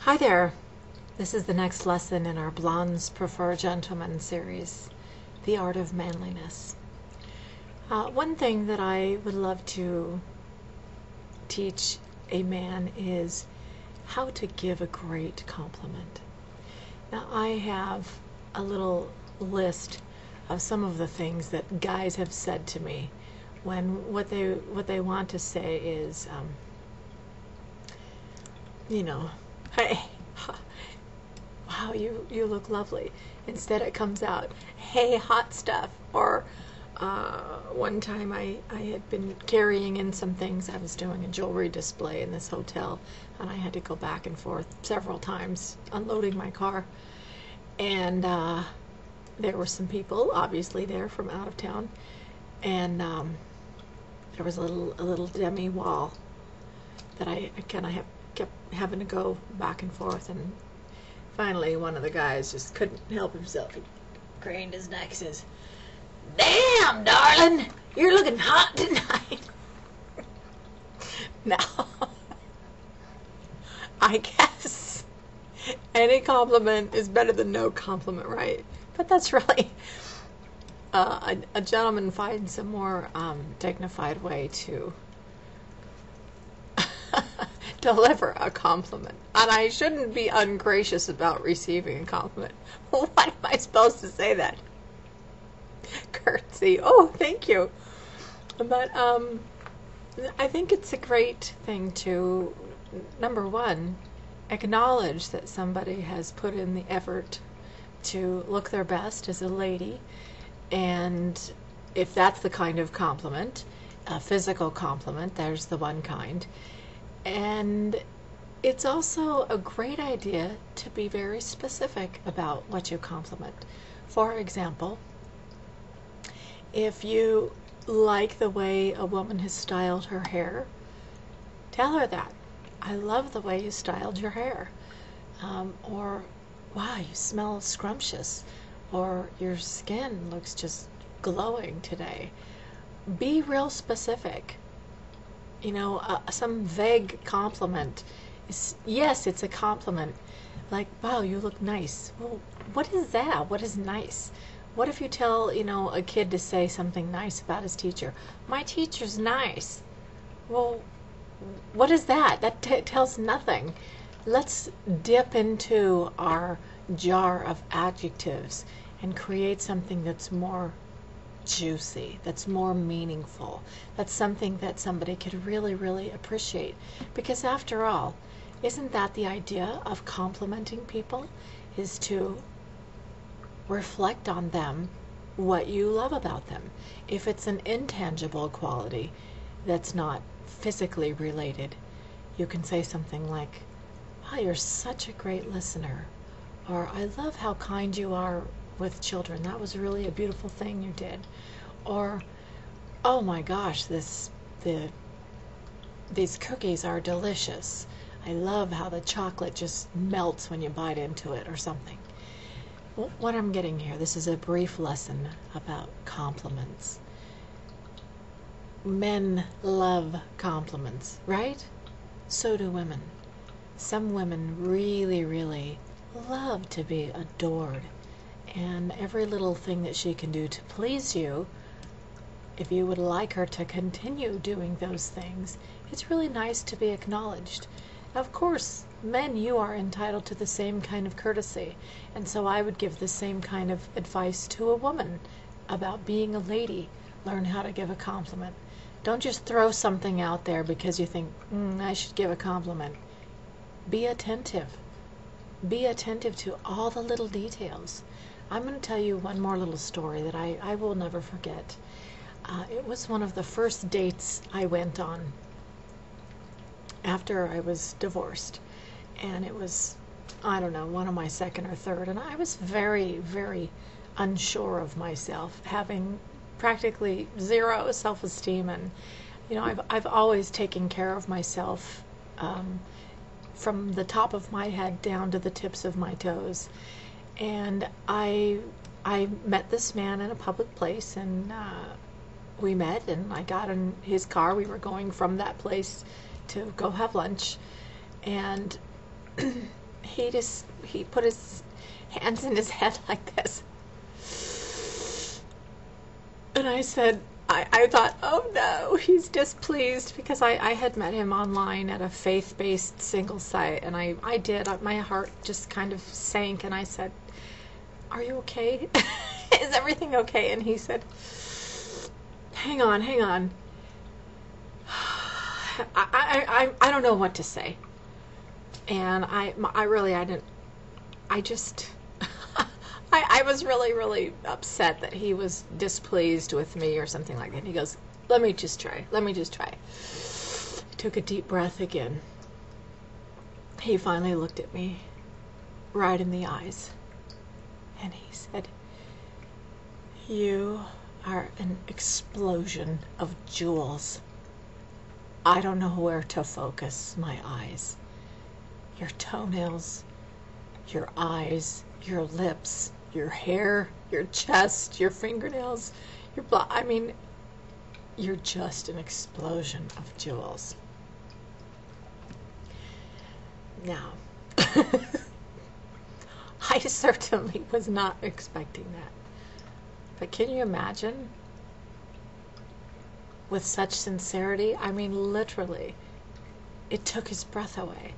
Hi there. This is the next lesson in our Blondes Prefer Gentlemen series, The Art of Manliness. One thing that I would love to teach a man is how to give a great compliment. Now, I have a little list of some of the things that guys have said to me when what they want to say is, hey, wow, you look lovely. Instead it comes out, hey, hot stuff. Or one time I had been carrying in some things. I was doing a jewelry display in this hotel, and I had to go back and forth several times unloading my car. And there were some people obviously there from out of town, and there was a little demi wall that I kind of kept having to go back and forth, and finally one of the guys just couldn't help himself. He craned his neck, says, "Damn, darling, you're looking hot tonight." Now, I guess any compliment is better than no compliment, right? But that's really a gentleman finds a more dignified way to deliver a compliment. And I shouldn't be ungracious about receiving a compliment. What am I supposed to say then? Curtsy. Oh, thank you. But I think it's a great thing to, number one, acknowledge that somebody has put in the effort to look their best as a lady. And if that's the kind of compliment, a physical compliment, there's the one kind. And it's also a great idea to be very specific about what you compliment. For example, if you like the way a woman has styled her hair, tell her that. I love the way you styled your hair. Or, wow, you smell scrumptious. Or your skin looks just glowing today. Be real specific. Some vague compliment is, yes, it's a compliment. Like, wow, you look nice. Well, what is that? What is nice? What if you tell, a kid to say something nice about his teacher? My teacher's nice. Well, what is that? That tells nothing. Let's dip into our jar of adjectives and create something that's more juicy, that's more meaningful, that's something that somebody could really, really appreciate. Because after all, isn't that the idea of complimenting people, is to reflect on them what you love about them. If it's an intangible quality that's not physically related, you can say something like, wow, you're such a great listener. Or, I love how kind you are with children. That was really a beautiful thing you did. Or, oh my gosh, these cookies are delicious. I love how the chocolate just melts when you bite into it, or something. What I'm getting here, this is a brief lesson about compliments. Men love compliments, right? So do women. Some women really, really love to be adored. And every little thing that she can do to please you, if you would like her to continue doing those things, it's really nice to be acknowledged. Of course, men, you are entitled to the same kind of courtesy. And so I would give the same kind of advice to a woman about being a lady. Learn how to give a compliment. Don't just throw something out there because you think, I should give a compliment. Be attentive. Be attentive to all the little details. I'm going to tell you one more little story that I will never forget. It was one of the first dates I went on after I was divorced. And it was, I don't know, one of my second or third. And I was very, very unsure of myself, having practically zero self-esteem. And, I've always taken care of myself from the top of my head down to the tips of my toes. And I met this man in a public place, and we met, and I got in his car. We were going from that place to go have lunch, and he put his hands in his head like this. And I said, I thought, oh no, he's displeased, because I had met him online at a faith-based single site, and I did. My heart just kind of sank, and I said, are you okay? Is everything okay? And he said, hang on. I don't know what to say. And I was really, really upset that he was displeased with me or something like that. And he goes, let me just try. I took a deep breath again. He finally looked at me right in the eyes. And he said, you are an explosion of jewels. I don't know where to focus my eyes. Your toenails, your eyes, your lips, your hair, your chest, your fingernails, your blood. I mean, you're just an explosion of jewels. Now, I certainly was not expecting that. But can you imagine? With such sincerity, I mean, literally, it took his breath away.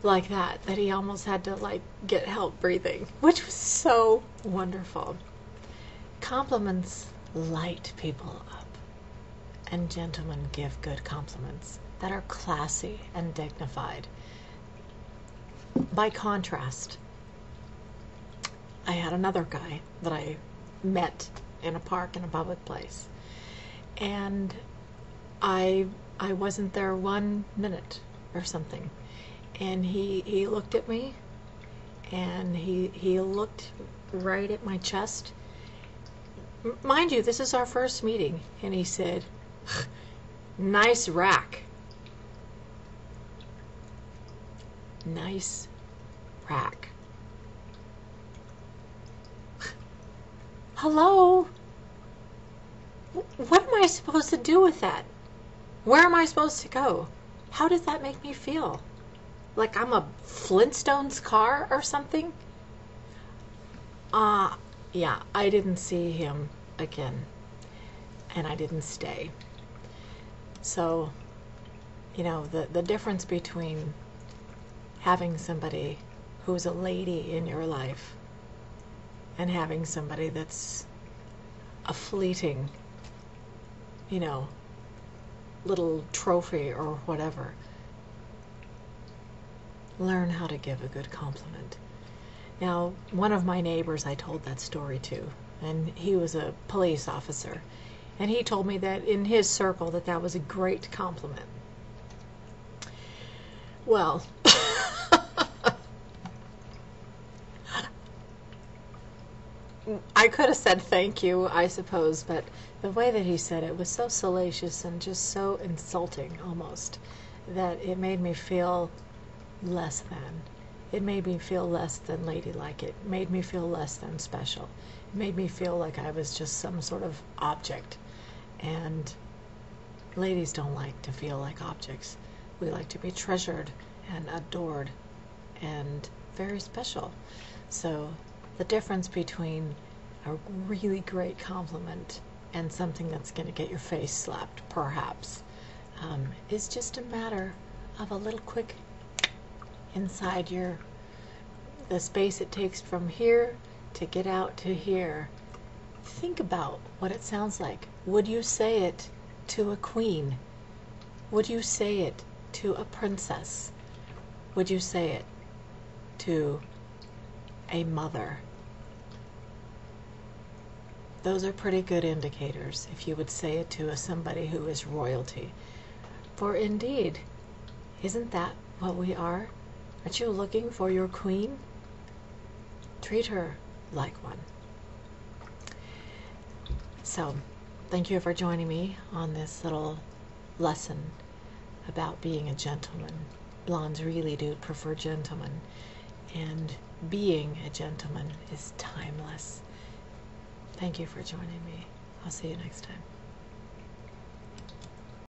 Like that he almost had to get help breathing, which was so wonderful. Compliments light people up, and gentlemen give good compliments that are classy and dignified. By contrast, I had another guy that I met in a park in a public place, and I wasn't there 1 minute or something. And he looked at me, and he looked right at my chest. Mind you, this is our first meeting. And he said, nice rack. Nice rack. Hello? What am I supposed to do with that? Where am I supposed to go? How does that make me feel? Like I'm a Flintstones car or something? Yeah, I didn't see him again. And I didn't stay. So, the difference between having somebody who's a lady in your life and having somebody that's a fleeting, little trophy or whatever. Learn how to give a good compliment. Now, one of my neighbors I told that story to, and he was a police officer, and he told me that in his circle that was a great compliment. Well, I could have said thank you, I suppose, but the way that he said it was so salacious and just so insulting almost that it made me feel less than. It made me feel less than ladylike. It made me feel less than special. It made me feel like I was just some sort of object. And ladies don't like to feel like objects. We like to be treasured and adored and very special. So the difference between a really great compliment and something that's going to get your face slapped, perhaps, is just a matter of a little quick inside the space it takes from here to get out to here. Think about what it sounds like. Would you say it to a queen? Would you say it to a princess? Would you say it to a mother? Those are pretty good indicators if you would say it to somebody who is royalty. For indeed, isn't that what we are? Aren't you looking for your queen? Treat her like one. So, thank you for joining me on this little lesson about being a gentleman. Blondes really do prefer gentlemen, and being a gentleman is timeless. Thank you for joining me. I'll see you next time.